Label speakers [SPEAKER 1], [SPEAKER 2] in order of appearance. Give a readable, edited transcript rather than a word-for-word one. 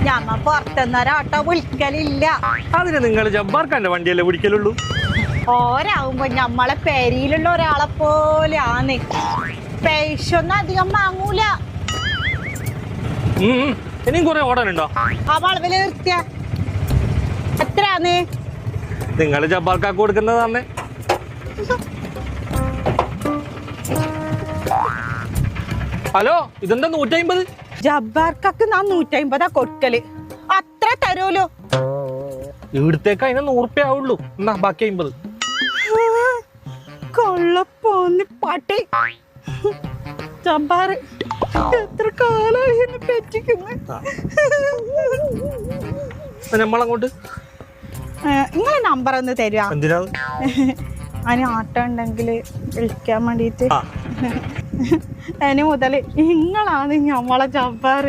[SPEAKER 1] ഞമ്മ പുറത്തുനിന്നൊരോട്ടോ വിളിക്കലില്ല.
[SPEAKER 2] അതിന് നിങ്ങൾ ജബ്ബാർക്കാന്റെ വണ്ടിയല്ലേ വിളിക്കലുള്ളൂ?
[SPEAKER 1] ഓരാവുമ്പോ ഞമ്മളെ പെരിയിലുള്ള ഒരാളെ പോലെ ആണ്. പൈസ ഒന്നും അധികം വാങ്ങൂല.
[SPEAKER 2] ഇനിയും കുറെ ഓടാനുണ്ടോ?
[SPEAKER 1] ആ വളവില് നിർത്തിയ എത്രയാന്ന്?
[SPEAKER 2] നിങ്ങൾ ജബ്ബാർക്കാക്ക് കൊടുക്കുന്നത് തന്നെ. ഹലോ, ഇതെന്താ 150?
[SPEAKER 1] ജബ്ബാർക്കൊക്കെ നാ 150 കൊടുക്കല്. അത്ര തരൂലോ.
[SPEAKER 2] ഇവിടത്തേക്ക് അതിന് 100 രൂപ ആവുള്ളൂ. എന്നാ ബാക്കി 50.
[SPEAKER 1] കൊള്ളപ്പോന്ന് പാട്ടി. ജബ്ബാർ എത്ര കാലായി പറ്റിക്കുന്നു.
[SPEAKER 2] നമ്മളങ്ങോട്ട്
[SPEAKER 1] നിങ്ങളെ നമ്പർ ഒന്ന് തരുവാ?
[SPEAKER 2] എന്തിനാ?
[SPEAKER 1] അതിന് ആട്ടം ഉണ്ടെങ്കിൽ വിളിക്കാൻ വേണ്ടിട്ട്. ഇനി മുതല് നിങ്ങളാണ് ഞമ്മളെ ജബ്ബാർ.